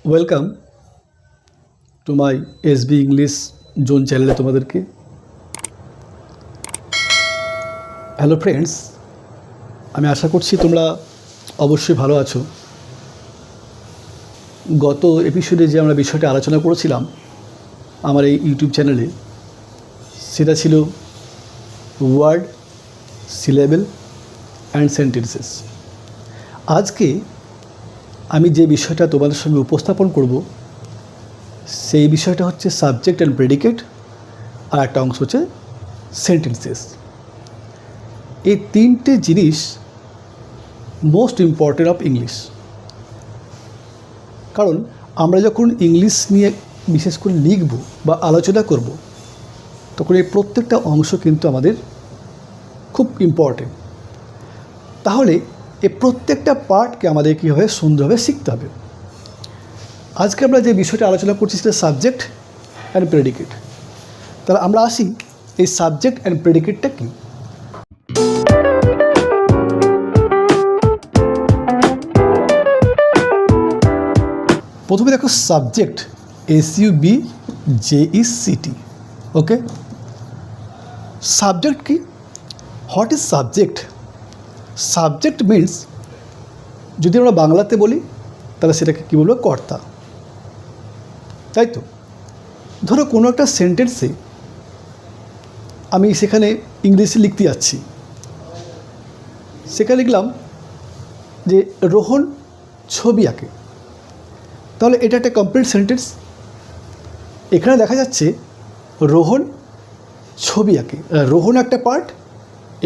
Welcome to my SB English zone চ্যানেলে তোমাদেরকে। Hello friends, আমি আশা করছি তোমরা অবশ্যই ভালো আছো। গত এপিসোডে যে আমরা বিষয়টা আলোচনা করেছিলাম আমার এই ইউটিউব চ্যানেলে, সেটা ছিল ওয়ার্ড, সিলেবেল অ্যান্ড সেন্টেন্সেস। আজকে আমি যে বিষয়টা তোমাদের সঙ্গে উপস্থাপন করব সেই বিষয়টা হচ্ছে সাবজেক্ট অ্যান্ড প্রেডিকেট, আর একটা অংশ হচ্ছে সেন্টেন্সেস। এই তিনটে জিনিস মোস্ট ইম্পর্টেন্ট অফ ইংলিশ। কারণ আমরা যখন ইংলিশ নিয়ে বিশেষ করে লিখব বা আলোচনা করব, তখন এই প্রত্যেকটা অংশ কিন্তু আমাদের খুব ইম্পর্টেন্ট। তাহলে এই প্রত্যেকটা পার্টকে আমাদের কীভাবে সুন্দরভাবে শিখতে হবে। আজকে আমরা যে বিষয়টা আলোচনা করছি সেটা সাবজেক্ট অ্যান্ড প্রেডিকেট। তাহলে আমরা আসি, এই সাবজেক্ট অ্যান্ড প্রেডিকেটটা কী। প্রথমে দেখো সাবজেক্ট, SUBJECT। ওকে, সাবজেক্ট কি? What is subject? Subject means, যদি আমরা বাংলাতে বলি তাহলে সেটাকে কী বলবো? কর্তা। তাই তো? ধরো কোনো একটা সেন্টেন্সে আমি সেখানে ইংলিশে লিখতে যাচ্ছি, সেখানে লিখলাম যে রোহন ছবি আঁকে। তাহলে এটা একটা কমপ্লিট সেন্টেন্স। এখানে দেখা যাচ্ছে রোহন ছবি আঁকে, রোহন একটা পার্ট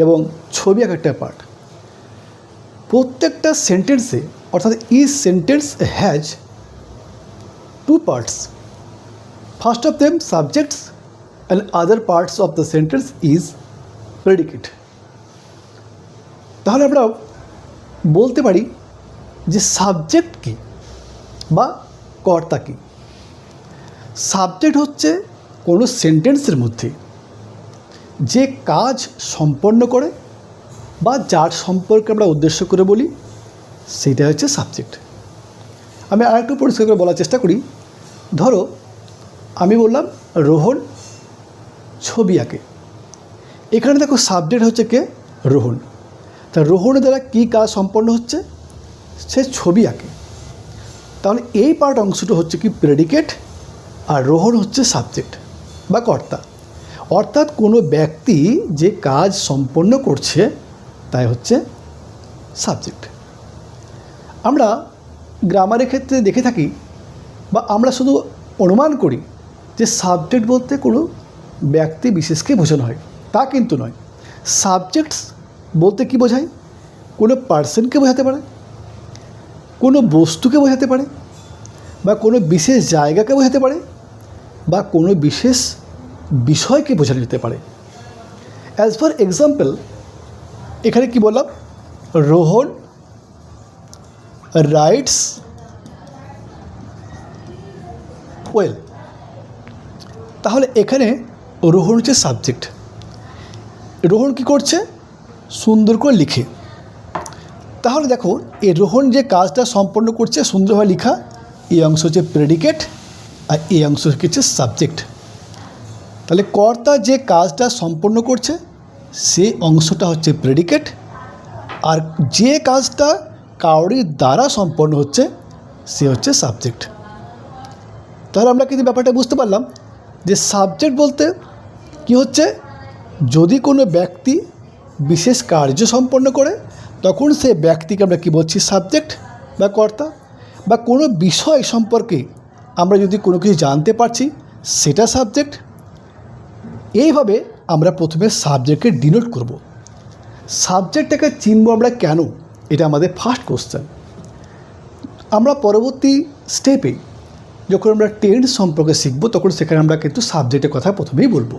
এবং ছবি আঁকা একটা পার্ট। প্রত্যেকটা সেন্টেন্সে, অর্থাৎ each sentence has two parts. First of them subjects and other parts of the sentence is predicate. তাহলে আমরা বলতে পারি যে সাবজেক্ট কী বা কর্তা কী। সাবজেক্ট হচ্ছে কোনো সেন্টেন্সের মধ্যে যে কাজ সম্পন্ন করে বা যার সম্পর্কে আমরা উদ্দেশ্য করে বলি, সেটা হচ্ছে সাবজেক্ট। আমি আরেকটু পরিষ্কার করে বলার চেষ্টা করি। ধরো আমি বললাম রোহন ছবি আঁকে। এখানে দেখো সাবজেক্ট হচ্ছে কে? রোহন। তা রোহনের দ্বারা কী কাজ সম্পন্ন হচ্ছে? সে ছবি আঁকে। তাহলে এই পার্ট অংশটা হচ্ছে কি? প্রেডিকেট। আর রোহন হচ্ছে সাবজেক্ট বা কর্তা। অর্থাৎ কোনো ব্যক্তি যে কাজ সম্পন্ন করছে তাই হচ্ছে সাবজেক্ট। আমরা গ্রামারের ক্ষেত্রে দেখে থাকি বা আমরা শুধু অনুমান করি যে সাবজেক্ট বলতে কোনো ব্যক্তি বিশেষকে বোঝানো হয়, তা কিন্তু নয়। সাবজেক্টস বলতে কি বোঝায়? কোনো পার্সনকে বোঝাতে পারে, কোনো বস্তুকে বোঝাতে পারে, বা কোনো বিশেষ জায়গাকে বোঝাতে পারে, বা কোনো বিশেষ বিষয়কে বোঝানো যেতে পারে। অ্যাজ ফর এক্সাম্পল, এখানে কি বললাম? Rohan rights well. তাহলে এখানে রোহন হচ্ছে সাবজেক্ট। রোহন কি করছে? সুন্দর করে লিখে। তাহলে দেখো এই রোহন যে কাজটা সম্পন্ন করছে সুন্দরভাবে লেখা, এই অংশ হচ্ছে প্রেডিকেট আর এই অংশ হচ্ছে সাবজেক্ট। তাহলে কর্তা যে কাজটা সম্পন্ন করছে সে অংশটা হচ্ছে প্রেডিকেট, আর যে কাজটা কারোর দ্বারা সম্পন্ন হচ্ছে সে হচ্ছে সাবজেক্ট। তাহলে আমরা কিন্তু ব্যাপারটা বুঝতে পারলাম যে সাবজেক্ট বলতে কি হচ্ছে? যদি কোনো ব্যক্তি বিশেষ কার্য সম্পন্ন করে তখন সে ব্যক্তিকে আমরা কী বলছি? সাবজেক্ট বা কর্তা। বা কোনো বিষয় সম্পর্কে আমরা যদি কোনো কিছু জানতে পারছি সেটা সাবজেক্ট। এইভাবে আমরা প্রথমে সাবজেক্টকে ডিনোট করব। সাবজেক্টটাকে চিনব আমরা কেন? এটা আমাদের ফার্স্ট কোশ্চেন। আমরা পরবর্তী স্টেপে যখন আমরা টেন্স সম্পর্কে শিখব তখন সেখানে আমরা কিন্তু সাবজেক্টের কথা প্রথমেই বলবো।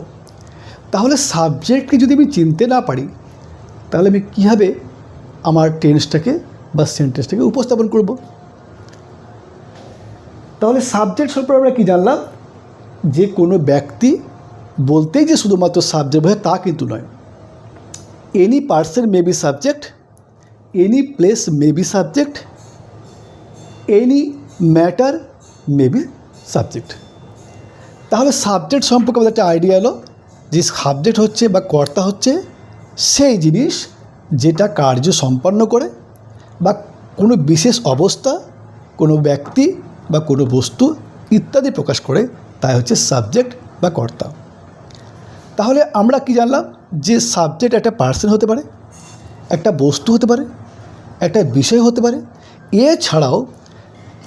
তাহলে সাবজেক্টকে যদি আমি চিনতে না পারি তাহলে আমি কীভাবে আমার টেন্সটাকে বা সেন্টেন্সটাকে উপস্থাপন করব? তাহলে সাবজেক্ট সম্পর্কে আমরা কী জানলাম? যে কোনো ব্যক্তি বলতেই যে শুধুমাত্র সাবজেক্ট বোঝায় তা কিন্তু নয়। Any person may be subject, any place may be subject, any matter may be subject. তাহলে সাবজেক্ট সম্পর্কে আমাদের একটা আইডিয়া এলো যে সাবজেক্ট হচ্ছে বা কর্তা হচ্ছে সেই জিনিস যেটা কার্য সম্পন্ন করে বা কোনো বিশেষ অবস্থা, কোনো ব্যক্তি বা কোনো বস্তু ইত্যাদি প্রকাশ করে, তাই হচ্ছে সাবজেক্ট বা কর্তা। তাহলে আমরা কি জানলাম যে সাবজেক্ট একটা পার্সন হতে পারে, একটা বস্তু হতে পারে, একটা বিষয় হতে পারে, এছাড়াও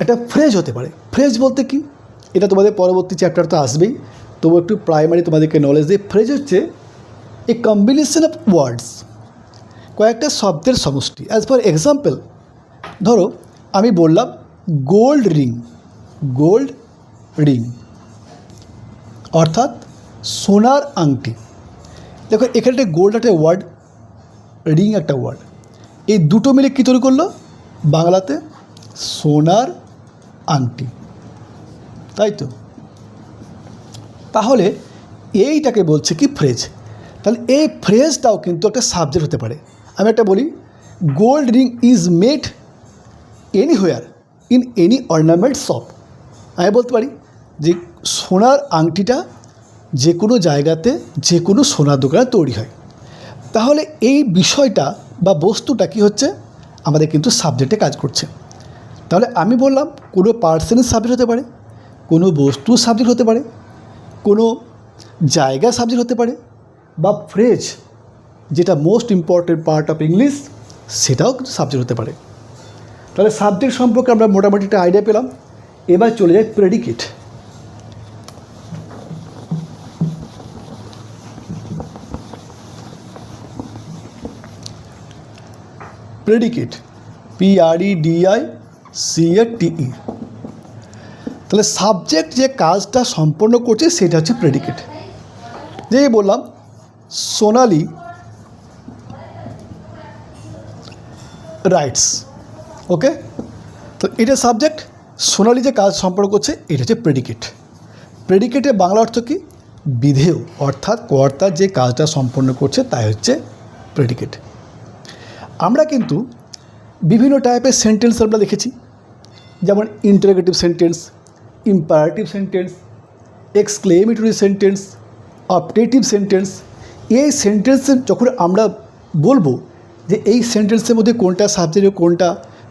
একটা ফ্রেজ হতে পারে। ফ্রেজ বলতে কি, এটা তোমাদের পরবর্তী চ্যাপ্টার তো আসবেই, তবু একটু প্রাইমারি তোমাদেরকে নলেজ দিই। ফ্রেজ হচ্ছে এ কম্বিনেশন অফ ওয়ার্ডস, কয়েকটা শব্দের সমষ্টি। অ্যাজ ফর এক্সাম্পল, ধরো আমি বললাম গোল্ড রিং, গোল্ড রিং অর্থাৎ সোনার আংটি। দেখো এখানে একটা গোল্ড একটা ওয়ার্ড, রিং একটা ওয়ার্ড, এই দুটো মিলে কী তৈরি করলো বাংলাতে সোনার আংটি, তাই তো। তাহলে এইটাকে বলছে কি ফ্রেজ। তাহলে এই ফ্রেজটাও কিন্তু একটা সাবজেক্ট হতে পারে। আমি একটা বলি gold ring is made anywhere in any ornament shop. আমি বলতে পারি যে সোনার আংটিটা যে কোনো জায়গাতে যে কোনো সোনার দোকানে তৈরি হয়। তাহলে এই বিষয়টা বা বস্তুটা কি হচ্ছে আমাদের কিন্তু সাবজেক্টে কাজ করছে। তাহলে আমি বললাম কোনো পার্সনের সাবজেক্ট হতে পারে, কোনো বস্তুর সাবজেক্ট হতে পারে, কোনো জায়গার সাবজেক্ট হতে পারে, বা ফ্রেজ যেটা most important part of English সেটাও কিন্তু সাবজেক্ট হতে পারে। তাহলে সাবজেক্ট সম্পর্কে আমরা মোটামুটি একটা আইডিয়া পেলাম। এবার চলে যায় প্রেডিকেট। Predicate PREDICATE। তাহলে সাবজেক্ট যে কাজটা সম্পন্ন করছে সেটা হচ্ছে প্রেডিকেট। যে বললাম সোনালি রাইটস, ওকে, তো এটা সাবজেক্ট। সোনালি যে কাজ সম্পন্ন করছে এটা হচ্ছে প্রেডিকেট। প্রেডিকেটের বাংলা অর্থ কি, বিধেয়, অর্থাৎ কর্তা যে কাজটা সম্পন্ন করছে তাই হচ্ছে প্রেডিকেট। আমরা কিন্তু বিভিন্ন টাইপের সেন্টেন্স আমরা দেখেছি, যেমন interrogative sentence, imperative sentence, exclamatory sentence, optative sentence. এই সেন্টেন্সে যখন আমরা বলবো যে এই সেন্টেন্সের মধ্যে কোনটা সাবজেক্ট কোনটা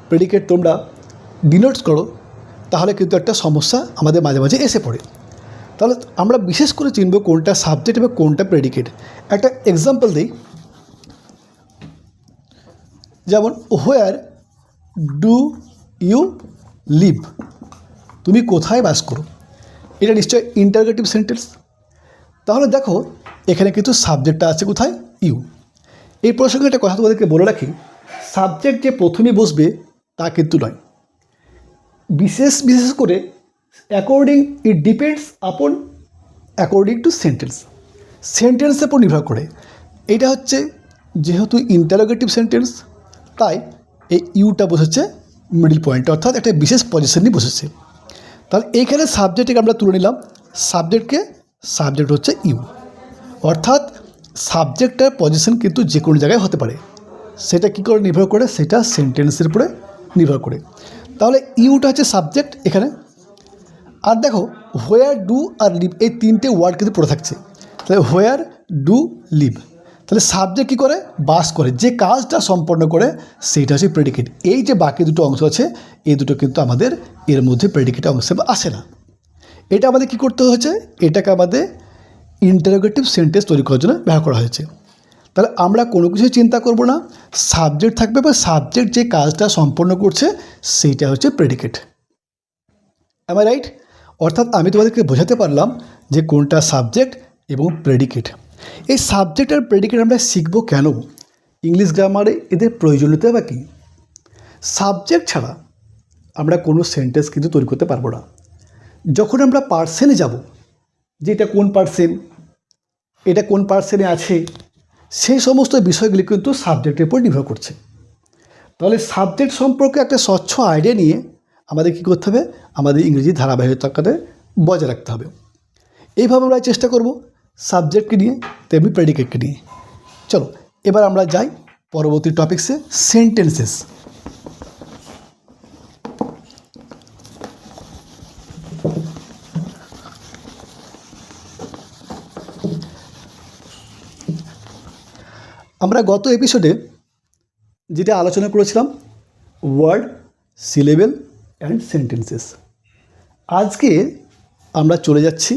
প্রেডিকেট তোমরা ডিনোটস করো, তাহলে কিন্তু একটা সমস্যা আমাদের মাঝে মাঝে এসে পড়ে। তাহলে আমরা বিশেষ করে চিনব কোনটা সাবজেক্ট এবং কোনটা প্রেডিকেট। একটা এক্সাম্পল দিই, যেমন হোয়ার ডু ইউ লিভ, তুমি কোথায় বাস করো, এটা নিশ্চয়ই ইন্টারোগেটিভ সেন্টেন্স। তাহলে দেখো এখানে কিন্তু সাবজেক্টটা আছে কোথায়, ইউ। এই প্রসঙ্গে একটা কথা তোমাদেরকে বলে রাখি, সাবজেক্ট যে প্রথমে বসবে তা কিন্তু নয়। বিশেষ করে according, it depends upon according to sentence, সেন্টেন্সের উপর নির্ভর করে। এটা হচ্ছে যেহেতু ইন্টারোগেটিভ সেন্টেন্স, তাই এই ইউটা বসেছে মিডল পয়েন্ট, অর্থাৎ একটা বিশেষ পজিশন নিয়ে বসেছে। তাহলে এইখানে সাবজেক্টকে আমরা তুলে নিলাম, সাবজেক্ট হচ্ছে ইউ, অর্থাৎ সাবজেক্টের পজিশন কিন্তু যে কোনো জায়গায় হতে পারে। সেটা কী করে নির্ভর করে, সেটা সেন্টেন্সের উপরে নির্ভর করে। তাহলে ইউটা হচ্ছে সাবজেক্ট এখানে। আর দেখো হোয়ার ডু আর লিভ, এই তিনটে ওয়ার্ড কিন্তু পড়ে থাকছে। তাহলে হোয়ার ডু লিভ, তাহলে সাবজেক্ট কী করে, বাস করে, যে কাজটা সম্পন্ন করে সেইটা হচ্ছে প্রেডিকেট। এই যে বাকি দুটো অংশ আছে এই দুটো কিন্তু আমাদের এর মধ্যে প্রেডিকেট অংশ আসে না। এটা আমাদের কী করতে হয়েছে, এটাকে আমাদের ইন্টারোগেটিভ সেন্টেন্স তৈরি করার জন্য ব্যবহার করা হয়েছে। তাহলে আমরা কোনো কিছু চিন্তা করব না, সাবজেক্ট থাকবে বা সাবজেক্ট যে কাজটা সম্পন্ন করছে সেইটা হচ্ছে প্রেডিকেট। Am I right? অর্থাৎ আমি তোমাদেরকে বোঝাতে পারলাম যে কোনটা সাবজেক্ট এবং প্রেডিকেট। এই সাবজেক্ট আর প্রেডিকেট আমরা শিখবো কেন, ইংলিশ গ্রামারে এদের প্রয়োজনীয়তা বা কী। সাবজেক্ট ছাড়া আমরা কোনো সেন্টেন্স কিন্তু তৈরি করতে পারবো না। যখন আমরা পার্সেনে যাব, যে এটা কোন পার্সেন, এটা কোন পার্সেনে আছে, সেই সমস্ত বিষয়গুলি কিন্তু সাবজেক্টের উপর নির্ভর করছে। তাহলে সাবজেক্ট সম্পর্কে একটা স্বচ্ছ আইডিয়া নিয়ে আমাদের কী করতে হবে, আমাদের ইংরেজি ধারাবাহিকতাকে বজায় রাখতে হবে। এইভাবে আমরা চেষ্টা করব সাবজেক্টকে নিয়ে, তেমনি প্রেডিকেটকে নিয়ে। চলো এবার আমরা যাই পরবর্তী টপিক্সে, সেন্টেন্সেস। আমরা গত এপিসোডে যেটা আলোচনা করেছিলাম ওয়ার্ড, সিলেবেল অ্যান্ড সেন্টেন্সেস। আজকে আমরা চলে যাচ্ছি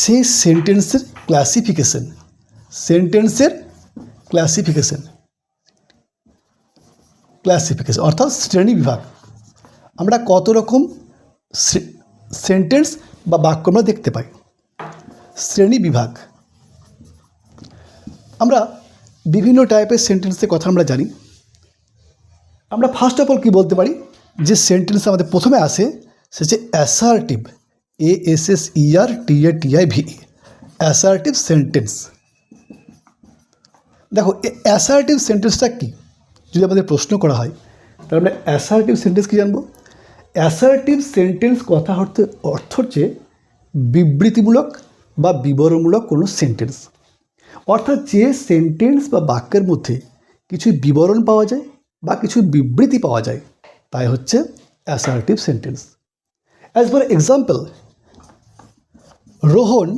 সেই সেন্টেন্সের ক্লাসিফিকেশন, অর্থাৎ শ্রেণী বিভাগ। আমরা কত রকম সেন্টেন্স বা বাক্য আমরা দেখতে পাই। শ্রেণী বিভাগ, আমরা বিভিন্ন টাইপের সেন্টেন্সের কথা আমরা জানি। আমরা ফার্স্ট অফ অল কী বলতে পারি, যে সেন্টেন্স আমাদের প্রথমে আসে সে হচ্ছে অ্যাসার্টিভ, ASSERTATIV, অ্যাসার্টিভ সেন্টেন্স। দেখো অ্যাসার্টিভ সেন্টেন্সটা কী যদি আমাদের প্রশ্ন করা হয়, তাহলে আমরা অ্যাসার্টিভ সেন্টেন্স কী জানবো। অ্যাসার্টিভ সেন্টেন্স কথা অর্থ হচ্ছে বিবৃতিমূলক বা বিবরণমূলক কোনো সেন্টেন্স। অর্থাৎ যে সেন্টেন্স বা বাক্যের মধ্যে কিছু বিবরণ পাওয়া যায় বা কিছু বিবৃতি পাওয়া যায়, তাই হচ্ছে assertive sentence. As for example, Rohan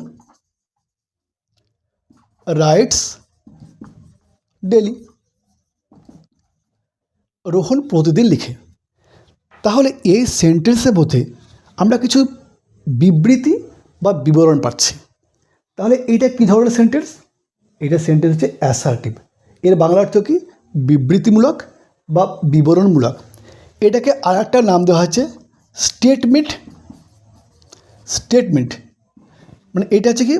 rights daily. Rohan প্রতিদিন লিখে। তাহলে এই সেন্টেন্সের মধ্যে আমরা কিছু বিবৃতি বা বিবরণ পাচ্ছি। তাহলে এইটা কী ধরনের সেন্টেন্স? এটা সেন্টেন্স হচ্ছে অ্যাসার্টিভ। এর বাংলা অর্থ কি? বিবৃতিমূলক বা বিবরণমূলক। এটাকে আর একটা নাম দেওয়া হচ্ছে স্টেটমেন্ট। মানে এটা হচ্ছে কি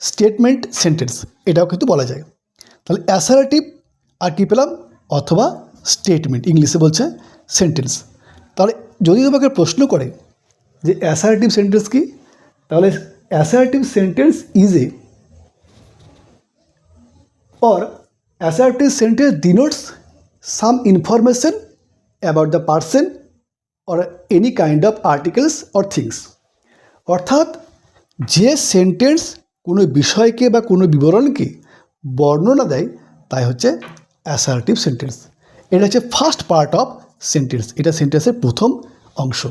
স্টেটমেন্ট সেন্টেন্স, এটাও কিন্তু বলা যায়। তাহলে অ্যাসার্টিভ আর কী পেলাম, অথবা স্টেটমেন্ট, ইংলিশে বলছে সেন্টেন্স। তাহলে যদি তোমাকে প্রশ্ন করে যে অ্যাসার্টিভ সেন্টেন্স কী, তাহলে assertive sentence is a or assertive sentence denotes some information about the person or any kind of articles or things। অর্থাৎ যে সেন্টেন্স কোনো বিষয়কে বা কোনো বিবরণকে বর্ণনা দেয়, তাই হচ্ছে অ্যাসার্টিভ সেন্টেন্স। এটা হচ্ছে ফার্স্ট পার্ট অফ সেন্টেন্স, এটা সেন্টেন্সের প্রথম অংশ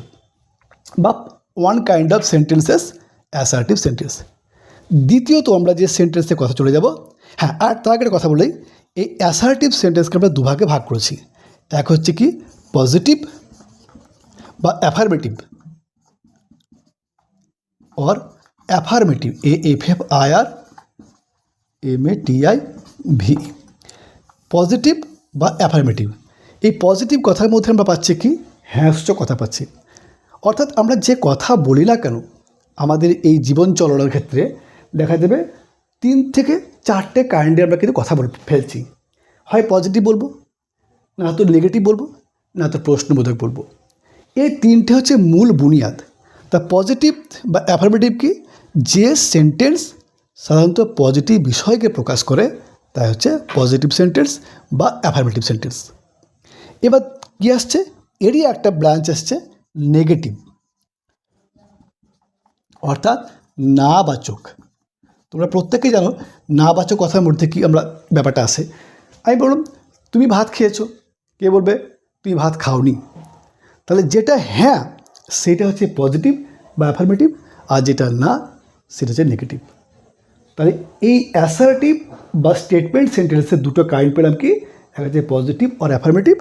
বা one kind of sentences assertive sentence. দ্বিতীয়ত আমরা যে সেন্টেন্সের কথা চলে যাব, হ্যাঁ, আর তার আগে কথা বলেই, এই অ্যাসার্টিভ সেন্টেন্সকে আমরা দুভাগে ভাগ করেছি। এক হচ্ছে কি পজিটিভ বা অ্যাফার্মেটিভ, और অ্যাফার্মেটিভ, AFFIRMATIV, পজিটিভ বা অ্যাফার্মেটিভ। এই পজিটিভ কথার মধ্যে আমরা পাচ্ছি কি হ্যাঁসূচক কথা পাচ্ছি। অর্থাৎ আমরা যে কথা বলি না কেন আমাদের এই জীবন চলানোর ক্ষেত্রে দেখা যাবে 3 থেকে 4টে কাইন্ডে আমরা কিন্তু কথা বলে ফেলছি। হয় পজিটিভ বলবো, না তো নেগেটিভ বলবো, না তো প্রশ্নবোধক বলবো। এই 3টে হচ্ছে মূল বুনিয়াদ। তা পজিটিভ বা অ্যাফার্মেটিভ কি, যে সেন্টেন্স সাধারণত পজিটিভ বিষয়কে প্রকাশ করে, তাই হচ্ছে পজিটিভ সেন্টেন্স বা অ্যাফার্মেটিভ সেন্টেন্স। এবার কী আসছে, এরই একটা ব্রাঞ্চ আসছে নেগেটিভ, অর্থাৎ নাবাচক। তোমরা প্রত্যেকেই জানো নাবাচক কথার মধ্যে কি আমরা ব্যাপারটা আসে। আমি বললাম তুমি ভাত খেয়েছো, কে বলবে তুমি ভাত খাওনি। তাহলে যেটা হ্যাঁ সেটা হচ্ছে পজিটিভ বা অ্যাফার্মেটিভ, আর যেটা না সেটা হচ্ছে নেগেটিভ। তাহলে এই অ্যাসার্টিভ বা স্টেটমেন্ট সেন্টেন্সের দুটো কাইন্ড পেলাম কি, এক হচ্ছে পজিটিভ আর অ্যাফার্মেটিভ,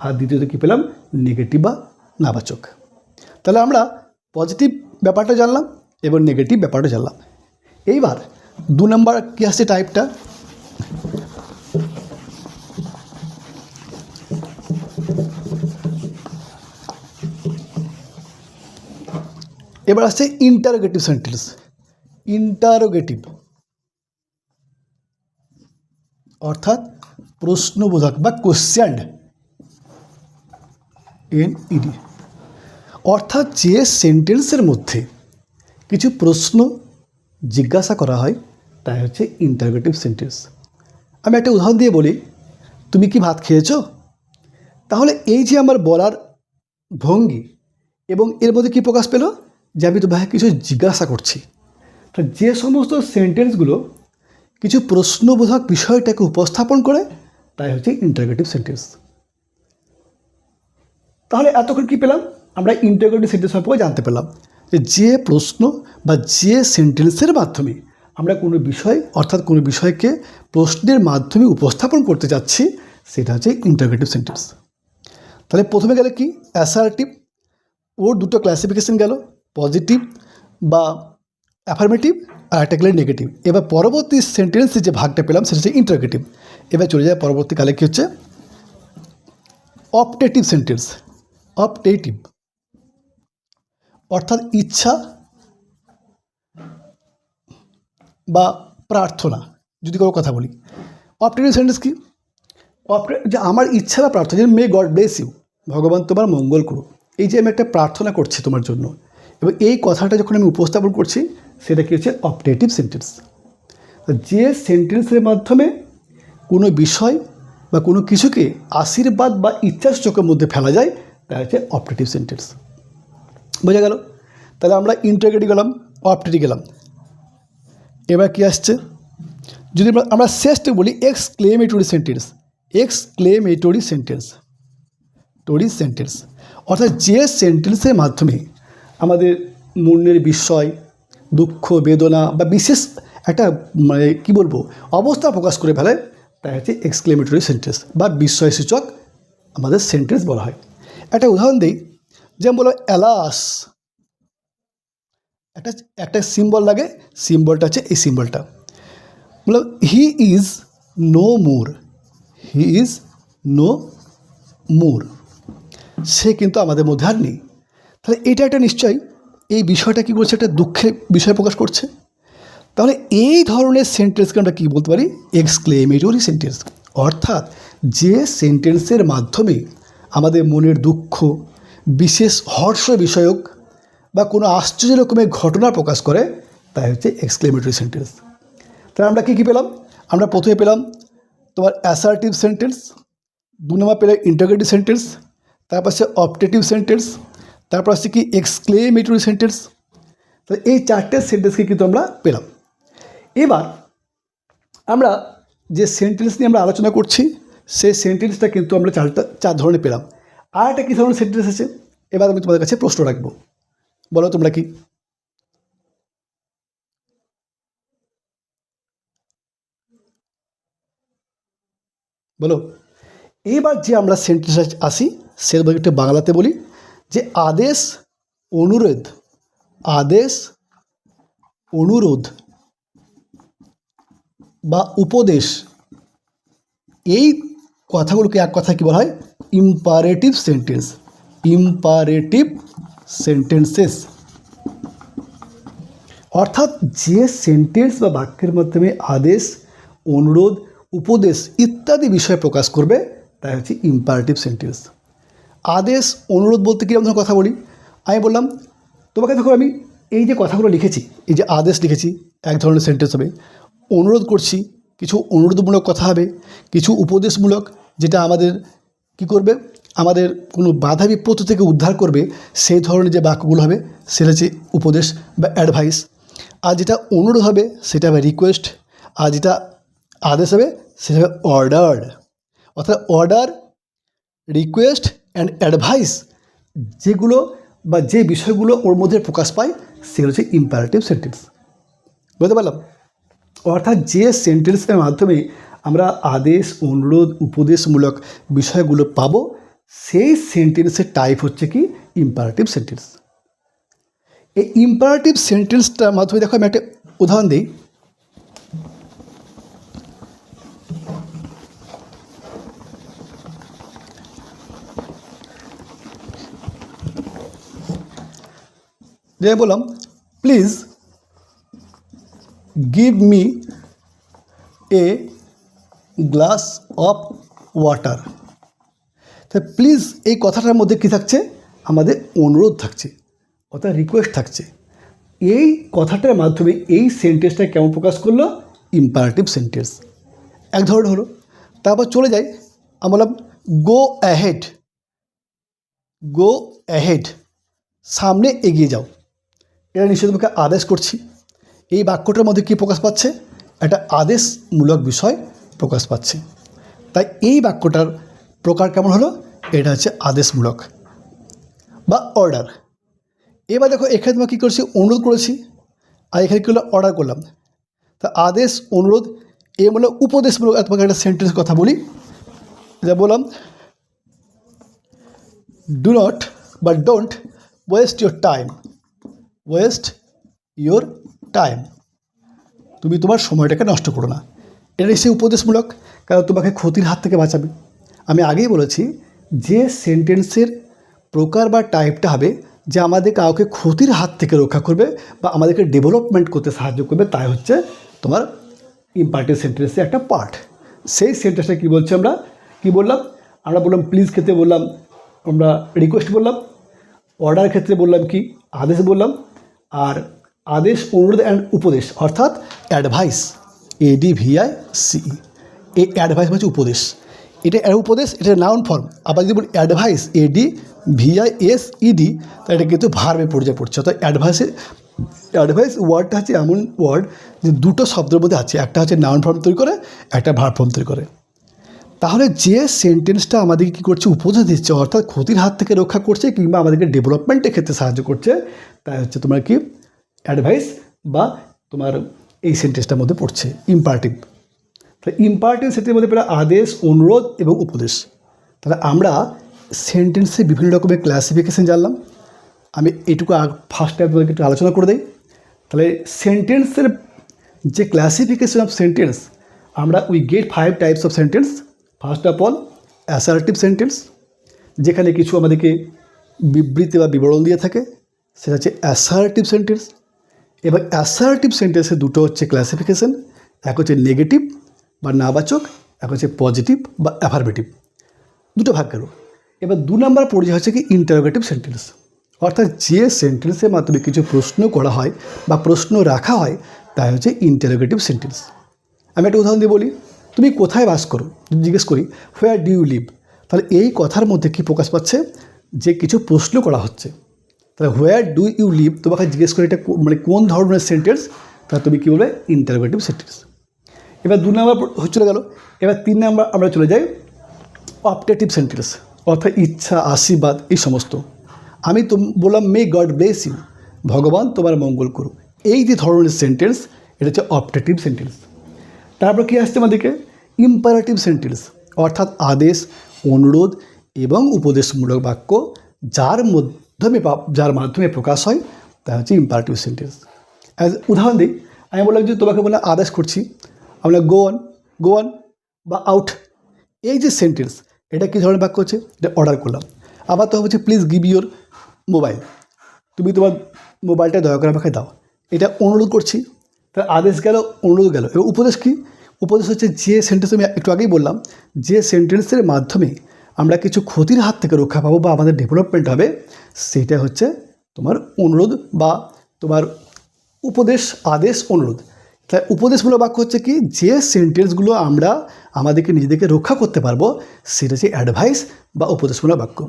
আর দ্বিতীয়ত কী পেলাম, নেগেটিভ বা নাবাচক। তাহলে আমরা পজিটিভ ব্যাপারটা জানলাম এবং নেগেটিভ ব্যাপারটা জানলাম। এইবার 2 নম্বর কী আসছে টাইপটা, এবার আসছে ইন্টারোগেটিভ সেন্টেন্স। ইন্টারোগেটিভ অর্থাৎ প্রশ্নবোধক বা কোশ্চেন্ড, NED। অর্থাৎ যে সেন্টেন্সের মধ্যে কিছু প্রশ্ন জিজ্ঞাসা করা হয়, তাই হচ্ছে ইন্টারোগেটিভ সেন্টেন্স। আমি একটা উদাহরণ দিয়ে বলি, তুমি কি ভাত খেয়েছো? তাহলে এই যে আমার বলার ভঙ্গি এবং এর মধ্যে কী প্রকাশ পেল, যে আমি তোমাকে কিছু জিজ্ঞাসা করছি। তা যে সমস্ত সেন্টেন্সগুলো কিছু প্রশ্নবোধক বিষয়টাকে উপস্থাপন করে, তাই হচ্ছে ইন্টারোগেটিভ সেন্টেন্স। তাহলে এতক্ষণ কী পেলাম, আমরা ইন্টারোগেটিভ সেন্টেন্স সম্পর্কে জানতে পেলাম যে প্রশ্ন বা যে সেন্টেন্সের মাধ্যমে আমরা কোনো বিষয় অর্থাৎ কোনো বিষয়কে প্রশ্নের মাধ্যমে উপস্থাপন করতে যাচ্ছি, সেটা হচ্ছে ইন্টারোগেটিভ সেন্টেন্স। তাহলে প্রথমে গেলে কি অ্যাসার্টিভ, ওর দুটো ক্লাসিফিকেশন গেল, পজিটিভ বা অ্যাফার্মেটিভ আর একটা গেলে নেগেটিভ। এবার পরবর্তী সেন্টেন্সে যে ভাগটা পেলাম সেটা হচ্ছে ইন্টারোগেটিভ। এবার চলে যায় পরবর্তীকালে কী হচ্ছে অপটেটিভ সেন্টেন্স। অপটেটিভ অর্থাৎ ইচ্ছা বা প্রার্থনা, যদি কোনো কথা বলি। অপটেটিভ সেন্টেন্স কি? যে আমার ইচ্ছা বা প্রার্থনা, যে মে গড ব্লেস ইউ, ভগবান তোমার মঙ্গল করুক, এই যে আমি একটা প্রার্থনা করছি তোমার জন্য, এবং এই কথাটা যখন আমি উপস্থাপন করছি সেটা কী হচ্ছে অপটেটিভ সেন্টেন্স। যে সেন্টেন্সের মাধ্যমে কোনো বিষয় বা কোনো কিছুকে আশীর্বাদ বা ইচ্ছাসূচকের মধ্যে ফেলা যায় তা হচ্ছে অপটেটিভ সেন্টেন্স। বোঝা গেল? তাহলে আমরা ইন্টারোগেটিভ গেলাম, অপটেটিভ গেলাম। এবার কি আসছে, যদি আমরা শেষটা বলি এক্সক্লেমেটরি সেন্টেন্স। এক্সক্লেমেটরি সেন্টেন্স, অর্থাৎ যে সেন্টেন্সের মাধ্যমে আমাদের মনের বিষয়, দুঃখ, বেদনা বা বিশেষ একটা মানে কী বলবো অবস্থা প্রকাশ করে ফেলে, তাই হচ্ছে এক্সক্লেমেটরি সেন্টেন্স বা বিস্ময়সূচক আমাদের সেন্টেন্স বলা হয়। একটা উদাহরণ দিই, যেমন বলো অ্যালাস, একটা সিম্বল লাগে, সিম্বলটা হচ্ছে এই সিম্বলটা, বলো he is no more, he is no more, সে কিন্তু আমাদের মধ্যে আর নেই। তাহলে এটা একটা নিশ্চয়ই এই বিষয়টা কী করছে, একটা দুঃখের বিষয় প্রকাশ করছে। তাহলে এই ধরনের সেন্টেন্সকে আমরা কী বলতে পারি, এক্সক্লেমেটরি সেন্টেন্স। অর্থাৎ যে সেন্টেন্সের মাধ্যমে আমাদের মনের দুঃখ, বিশেষ হর্ষ বিষয়ক বা কোনো আশ্চর্য রকমের ঘটনা প্রকাশ করে, তাই হচ্ছে এক্সক্লেমেটরি সেন্টেন্স। তাহলে আমরা কী কী পেলাম? আমরা প্রথমে পেলাম তোমার অ্যাসার্টিভ সেন্টেন্স, 2 নম্বর পেলাম ইন্টারোগেটিভ সেন্টেন্স, তারপর হচ্ছে অপটেটিভ সেন্টেন্স, তারপর হচ্ছে কি এক্সক্লেমেটরি সেন্টেন্স। তাহলে এই 4টে সেন্টেন্সকে কিন্তু আমরা পেলাম। এবার আমরা যে সেন্টেন্স নিয়ে আমরা আলোচনা করছি সেই সেন্টেন্সটা কিন্তু আমরা 4 ধরনের পেলাম। আর একটা কী ধরনের সেন্টেন্স আছে, এবার আমি তোমাদের কাছে প্রশ্ন রাখবো, বলো তোমরা কি? বলো। এবার যে আমরা সেন্টেন্স আসি সেটা একটু বাংলাতে বলি, যে আদেশ, অনুরোধ, আদেশ, অনুরোধ বা উপদেশ, এই কথাগুলোকে এক কথা কী বলা হয়, ইম্পারেটিভ সেন্টেন্স। ইম্পারেটিভ সেন্টেন্সেস, অর্থাৎ যে সেন্টেন্স বা বাক্যের মাধ্যমে আদেশ, অনুরোধ, উপদেশ ইত্যাদি বিষয় প্রকাশ করবে তাই হচ্ছে ইম্পারেটিভ সেন্টেন্স। আদেশ, অনুরোধ বলতে কীরকম ধরনের কথা বলি, আমি বললাম তোমাকে দেখো আমি এই যে কথাগুলো লিখেছি, এই যে আদেশ লিখেছি এক ধরনের সেন্টেন্স হবে, অনুরোধ করছি কিছু অনুরোধমূলক কথা হবে, কিছু উপদেশমূলক যেটা আমাদের কী করবে, আমাদের কোনো বাধা বিপত্তি থেকে উদ্ধার করবে, সেই ধরনের যে বাক্যগুলো হবে সেটা হচ্ছে উপদেশ বা অ্যাডভাইস। আর যেটা অনুরোধ হবে সেটা হবে রিকোয়েস্ট, আর যেটা আদেশ হবে সেটা হবে অর্ডার। অর্থাৎ অর্ডার, রিকোয়েস্ট অ্যান্ড অ্যাডভাইস যেগুলো বা যে বিষয়গুলো ওর মধ্যে প্রকাশ পায় সেগুলো হচ্ছে ইম্পারেটিভ সেন্টেন্স। বুঝতে পারলাম? অর্থাৎ যে সেন্টেন্সের মাধ্যমে আমরা আদেশ, অনুরোধ, উপদেশমূলক বিষয়গুলো পাবো সেই সেন্টেন্সের টাইপ হচ্ছে কি ইম্পারেটিভ সেন্টেন্স। এই ইম্পারেটিভ সেন্টেন্সটার মাধ্যমে দেখো আমি একটা উদাহরণ দিই। যে বললাম please give me a glass of water. তা প্লিজ এই কথাটার মধ্যে কী থাকছে, আমাদের অনুরোধ থাকছে, অর্থাৎ রিকোয়েস্ট থাকছে। এই কথাটার মাধ্যমে এই সেন্টেন্সটা কেমন প্রকাশ করলো, ইম্পারেটিভ সেন্টেন্স এক ধরনের হলো। তারপর চলে যাই, আমরা বললাম গো অ্যাহেড, গো অ্যাহেড সামনে এগিয়ে যাও, এটা নিশ্চয়ই তোমাকে আদেশ করছি। এই বাক্যটার মধ্যে কী প্রকাশ পাচ্ছে, একটা আদেশমূলক বিষয় প্রকাশ পাচ্ছে। তাই এই বাক্যটার প্রকার কেমন হলো, এটা হচ্ছে আদেশমূলক বা অর্ডার। এবার দেখো এখানে তোমাকে কী করছি, অনুরোধ করেছি, আর এখানে কী হলো, অর্ডার করলাম। তা আদেশ, অনুরোধ, এ মানে উপদেশমূলক। তোমাকে একটা সেন্টেন্স কথা বলি, যা বললাম, ডু নট বা don't waste your time, West your time, তুমি তোমার সময়টাকে নষ্ট করো না। এটা নিশ্চয়ই উপদেশমূলক, কারণ তোমাকে ক্ষতির হাত থেকে বাঁচাবে। আমি আগেই বলেছি যে সেন্টেন্সের প্রকার বা টাইপটা হবে যে আমাদের কাউকে ক্ষতির হাত থেকে রক্ষা করবে বা আমাদেরকে ডেভেলপমেন্ট করতে সাহায্য করবে, তাই হচ্ছে তোমার ইম্পারেটিভ সেন্টেন্সের একটা পার্ট। সেই সেন্টেন্সটা কী বলছি আমরা, কী বললাম, আমরা বললাম প্লিজ ক্ষেত্রে বললাম আমরা রিকোয়েস্ট বললাম, অর্ডার ক্ষেত্রে বললাম কি আদেশ বললাম, আর আদেশ, অনুরোধ অ্যান্ড উপদেশ অর্থাৎ অ্যাডভাইস, ADVICE, এই অ্যাডভাইস হচ্ছে উপদেশ। এটা উপদেশ, এটা নাউন ফর্ম। আবার যদি বলি অ্যাডভাইস, ADVISED, তাহলে এটা কিন্তু ভার্বে পর্যায়ে পড়ছে। অর্থাৎ অ্যাডভাইস ওয়ার্ডটা হচ্ছে এমন ওয়ার্ড যে দুটো শব্দের মধ্যে আছে, একটা হচ্ছে নাউন ফর্ম তৈরি করে, একটা ভার্ব ফর্ম তৈরি করে। তাহলে যে সেন্টেন্সটা আমাদেরকে কী করছে, উপদেশ দিচ্ছে, অর্থাৎ ক্ষতির হাত থেকে রক্ষা করছে কিংবা আমাদেরকে ডেভেলপমেন্টের ক্ষেত্রে সাহায্য করছে, তাই হচ্ছে তোমার কি অ্যাডভাইস বা তোমার এই সেন্টেন্সটার মধ্যে পড়ছে ইম্পারেটিভ। তাহলে ইম্পারেটিভ সেন্টেন্সের মধ্যে পেলে আদেশ, অনুরোধ এবং উপদেশ। তাহলে আমরা সেন্টেন্সে বিভিন্ন রকমের ক্লাসিফিকেশন জানলাম। আমি এইটুকু ফার্স্ট টাইম তোমাদেরকে একটু আলোচনা করে দিই। তাহলে সেন্টেন্সের যে ক্লাসিফিকেশন অফ সেন্টেন্স, আমরা we get 5 types of sentence. First of all assertive sentence, যেখানে কিছু আমাদেরকে বিবৃতি বা বিবরণ দিয়ে থাকে, সেটা হচ্ছে অ্যাসার্টিভ সেন্টেন্স। এবার অ্যাসার্টিভ সেন্টেন্সের দুটো হচ্ছে ক্লাসিফিকেশন, এক হচ্ছে নেগেটিভ বা নাবাচক, এক হচ্ছে পজিটিভ বা অ্যাফার্মেটিভ, দুটো ভাগ গেল। এবার 2 নম্বর পর্যায়ে হচ্ছে কি ইন্টারোগেটিভ সেন্টেন্স, অর্থাৎ যে সেন্টেন্সের মাধ্যমে কিছু প্রশ্ন করা হয় বা প্রশ্ন রাখা হয়, তাই হচ্ছে ইন্টারোগেটিভ সেন্টেন্স। আমি একটা উদাহরণ দিয়ে বলি, তুমি কোথায় বাস করো, যদি জিজ্ঞেস করি হোয়ার ডু ইউ লিভ, তাহলে এই কথার মধ্যে কী প্রকাশ পাচ্ছে, যে কিছু প্রশ্ন করা হচ্ছে। তাহলে হোয়ার ডু ইউ লিভ তোমাকে জিজ্ঞেস করে এটা মানে কোন ধরনের সেন্টেন্স, তাহলে তুমি কী বলবে, ইন্টারোগেটিভ সেন্টেন্স। এবার 2 নম্বর চলে গেল। এবার 3 নম্বর আমরা চলে যাই অপটেটিভ সেন্টেন্স, অর্থাৎ ইচ্ছা, আশীর্বাদ, এই সমস্ত। আমি বললাম মে গড ব্লেস ইউ, ভগবান তোমার মঙ্গল করুক, এই যে ধরনের সেন্টেন্স, এটা হচ্ছে অপটেটিভ সেন্টেন্স। তারপর কী আসছে আমাদেরকে, ইম্পারেটিভ সেন্টেন্স, অর্থাৎ আদেশ, অনুরোধ এবং উপদেশমূলক বাক্য যার মাধ্যমে প্রকাশ হয়, তা হচ্ছে ইম্পারেটিভ সেন্টেন্স। অ্যাজ উদাহরণ দিই, আমি বললাম যে তোমাকে বলে আদেশ করছি, আমরা গো অন বা আউট, এই যে সেন্টেন্স, এটা কী ধরনের বাক্য হচ্ছে, এটা অর্ডার করলাম। আবার তো হচ্ছে প্লিজ গিভ ইউর মোবাইল, তুমি তোমার মোবাইলটা দয়া করে আমাকে দাও, এটা অনুরোধ করছি। তাহলে আদেশ গেল, অনুরোধ গেল। এবার উপদেশ কী, উপদেশ হচ্ছে যে সেন্টেন্স আমি একটু আগেই বললাম, যে সেন্টেন্সের মাধ্যমে আমরা কিছু ক্ষতির হাত থেকে রক্ষা পাবো বা আমাদের ডেভেলপমেন্ট হবে, সেটা হচ্ছে তোমার অনুরোধ বা তোমার উপদেশ, আদেশ, অনুরোধ। তাই উপদেশমূলক বাক্য হচ্ছে কি, যে সেন্টেন্সগুলো আমরা আমাদেরকে নিজেদেরকে রক্ষা করতে পারবো, সেটা হচ্ছে অ্যাডভাইস বা উপদেশমূলক বাক্য।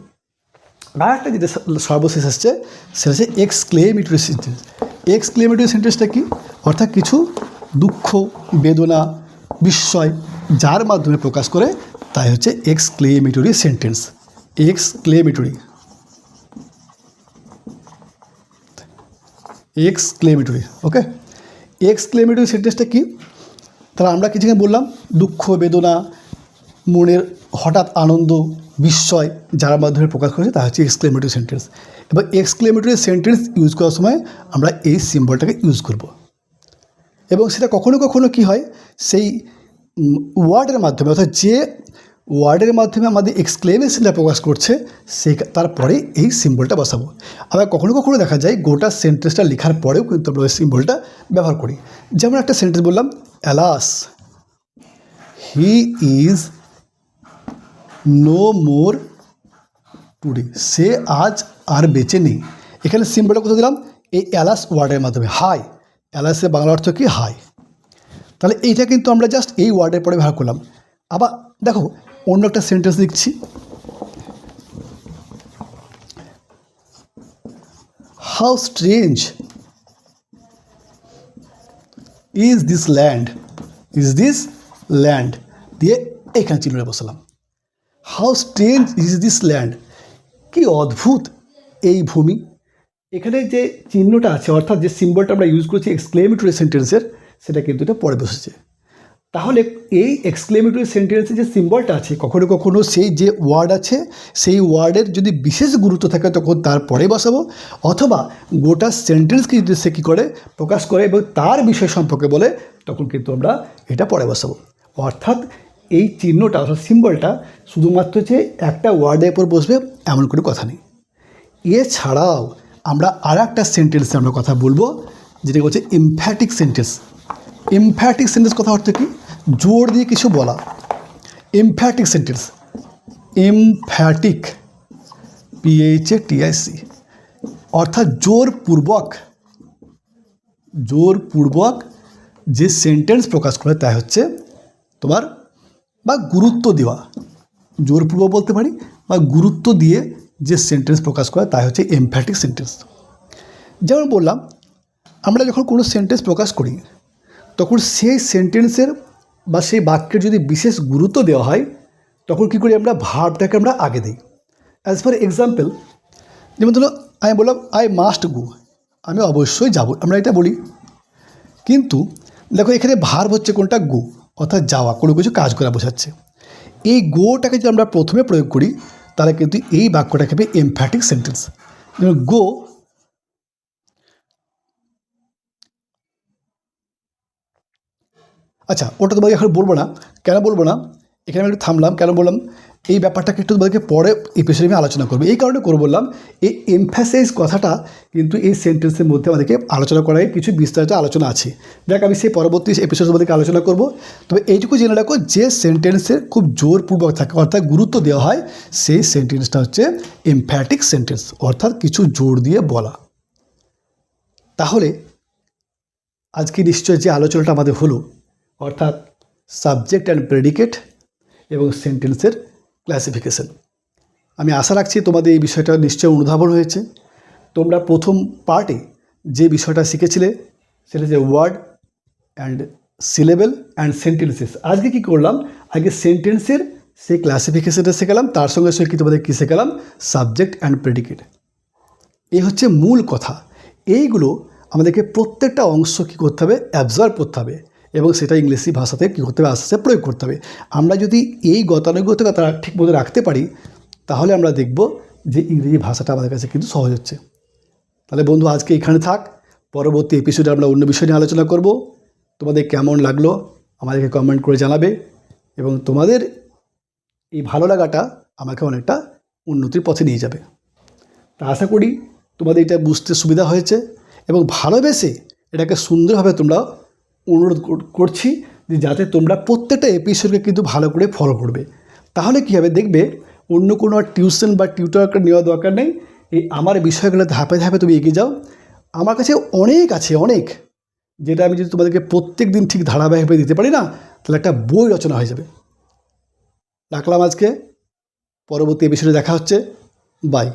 আর একটা যেটা সর্বশেষ আসছে, সেটা হচ্ছে এক্সক্লেমেটরি সেন্টেন্স। এক্সক্লেমেটরি সেন্টেন্সটা কি, অর্থাৎ কিছু দুঃখ, বেদনা, বিস্ময় যার মাধ্যমে প্রকাশ করে, তাই হচ্ছে এক্সক্লেমেটরি সেন্টেন্স। এক্সক্লেমেটরি ওকে। এক্সক্লেমেটরি সেন্টেন্সটা কি, তাহলে আমরা কিছু বললাম দুঃখ, বেদনা, মনের হঠাৎ আনন্দ, বিস্ময় যার মাধ্যমে প্রকাশ করেছে, তা হচ্ছে এক্সক্লেমেটরি সেন্টেন্স। এবার এক্সক্লেমেটরি সেন্টেন্স ইউজ করার সময় আমরা এই সিম্বলটাকে ইউজ করব, এবং সেটা কখনো কখনো কী হয়, সেই ওয়ার্ডের মাধ্যমে, অর্থাৎ যে ওয়ার্ডের মাধ্যমে আমাদের এক্সক্লেমেশনটা প্রকাশ করছে, তারপরে এই সিম্বলটা বসাবো। আবার কখনো কখনো দেখা যায় গোটা সেন্টেন্সটা লেখার পরেও কিন্তু আমরা ওই সিম্বলটা ব্যবহার করি। যেমন একটা সেন্টেন্স বললাম, alas he is no more today, সে আজ আর বেঁচে নেই। এখানে সিম্বলটা কোথায় দিলাম, এই অ্যালাস ওয়ার্ডের মাধ্যমে। হাই, অ্যালাসের বাংলা অর্থ কি, হাই। তাহলে এইটা কিন্তু আমরা জাস্ট এই ওয়ার্ডের পরে ব্যবহার করলাম। আবার দেখো অন্য একটা সেন্টেন্স লিখছি, how strange is this land, দিয়ে এইখানে চিহ্নটা বসালাম। How strange is this land, কি অদ্ভুত এই ভূমি। এখানে যে চিহ্নটা আছে, অর্থাৎ যে সিম্বলটা আমরা ইউজ করেছি এক্সক্লেমেটরি সেন্টেন্সের, সেটা কিন্তু এটা পরে বসেছে। তাহলে এই এক্সক্লেমেটরি সেন্টেন্সে যে সিম্বলটা আছে, কখনো কখনো সেই যে ওয়ার্ড আছে সেই ওয়ার্ডের যদি বিশেষ গুরুত্ব থাকে তখন তার পরে বসাবো, অথবা গোটা সেন্টেন্সকে যদি সে কী করে প্রকাশ করে এবং তার বিষয় সম্পর্কে বলে তখন কিন্তু আমরা এটা পরে বসাবো। অর্থাৎ এই চিহ্নটা অর্থাৎ সিম্বলটা শুধুমাত্র যে একটা ওয়ার্ডের উপর বসবে এমন কোনো কথা নেই। এছাড়াও আমরা আর একটা সেন্টেন্সে আমরা কথা বলবো, যেটা হচ্ছে এমফ্যাটিক সেন্টেন্স। এমফ্যাটিক সেন্টেন্স কথা অর্থ কি? জোর দিয়ে কিছু বলা। এমফ্যাটিক সেন্টেন্স, এমফ্যাটিক, PHATIC, অর্থাৎ জোরপূর্বক যে সেন্টেন্স প্রকাশ করে তা হচ্ছে তোমার বা গুরুত্ব দেওয়া, জোরপূর্বক বলতে পারি, বা গুরুত্ব দিয়ে যে সেন্টেন্স প্রকাশ করে তা হচ্ছে এমফ্যাটিক সেন্টেন্স। যেমন বললাম, আমরা যখন কোনো সেন্টেন্স প্রকাশ করি তখন সেই সেন্টেন্সের বা সেই বাক্যের যদি বিশেষ গুরুত্ব দেওয়া হয় তখন কী করি আমরা ভার্বটাকে আমরা আগে দিই। অ্যাজ ফর এক্সাম্পল, যেমন ধরো আমি বললাম আই মাস্ট গো, আমি অবশ্যই যাব, আমরা এটা বলি। কিন্তু দেখো এখানে ভার্ব হচ্ছে কোনটা? গো, অর্থাৎ যাওয়া, কোনো কিছু কাজ করা বোঝাচ্ছে। এই গোটাকে যদি আমরা প্রথমে প্রয়োগ করি তাহলে কিন্তু এই বাক্যটাকে হবে এমফ্যাটিক সেন্টেন্স। যেমন গো, আচ্ছা ওটা তোমাকে এখন বলবো না, কেন বলবো না, এখানে আমি একটু থামলাম। কেন বললাম এই ব্যাপারটাকে একটু তোমাদেরকে পরে এপিসোডে আমি আলোচনা করবো। এই কারণে করবো বললাম, এই এমফ্যাসাইজ কথাটা কিন্তু এই সেন্টেন্সের মধ্যে আমাদেরকে আলোচনা করার কিছু বিস্তারিত আলোচনা আছে, দেখ আমি সেই পরবর্তী এপিসোডে তোমাদেরকে আলোচনা করব। তবে এইটুকু জেনে রাখো, যে সেন্টেন্সের খুব জোরপূর্বক থাকে অর্থাৎ গুরুত্ব দেওয়া হয় সেই সেন্টেন্সটা হচ্ছে এমফ্যাটিক সেন্টেন্স, অর্থাৎ কিছু জোর দিয়ে বলা। তাহলে আজকে নিশ্চয় যে আলোচনাটা আমাদের হলো, অর্থাৎ সাবজেক্ট অ্যান্ড প্রেডিকেট এবং সেন্টেন্সের ক্লাসিফিকেশন, আমি আশা রাখছি তোমাদের এই বিষয়টা নিশ্চয় অনুধাবন হয়েছে। তোমরা প্রথম পার্টে যে বিষয়টা শিখেছিলে সেটা যে word and syllable and sentences. আজকে কী করলাম, আগে সেন্টেন্সের সেই ক্লাসিফিকেশনটা শেখালাম, তার সঙ্গে সঙ্গে কি তোমাদের কী শেখালাম? Subject and predicate. এই হচ্ছে মূল কথা। এইগুলো আমাদেরকে প্রত্যেকটা অংশ কী করতে হবে? অ্যাবজর্ব করতে হবে এবং সেটা ইংলিশি ভাষাতে কী করতে হবে? আস্তে আস্তে প্রয়োগ করতে হবে। আমরা যদি এই গতানুগতিকতা তারা ঠিক মতো রাখতে পারি তাহলে আমরা দেখব যে ইংরেজি ভাষাটা আমাদের কাছে কিন্তু সহজ হচ্ছে। তাহলে বন্ধু আজকে এখানে থাক, পরবর্তী এপিসোডে আমরা অন্য বিষয় নিয়ে আলোচনা করব। তোমাদের কেমন লাগলো আমাদেরকে কমেন্ট করে জানাবে এবং তোমাদের এই ভালো লাগাটা আমাকে অনেকটা উন্নতির পথে নিয়ে যাবে। তা আশা করি তোমাদের এটা বুঝতে সুবিধা হয়েছে এবং ভালোবেসে এটাকে সুন্দরভাবে তোমরা অনুরোধ করছি যে যাতে তোমরা প্রত্যেকটা এপিসোডকে কিন্তু ভালো করে ফলো করবে। তাহলে কী হবে দেখবে, অন্য কোনো টিউশন বা টিউটরকে নেওয়ার দরকার নেই। এই আমার বিষয়গুলো ধাপে ধাপে তুমি এগিয়ে যাও। আমার কাছে অনেক আছে, অনেক, যেটা আমি যদি তোমাদেরকে প্রত্যেক দিন ঠিক ধারাবাহিকভাবে দিতে পারি না তাহলে একটা বই রচনা হয়ে যাবে। রাখলাম আজকে, পরবর্তী এপিসোডে দেখা হচ্ছে। বাই।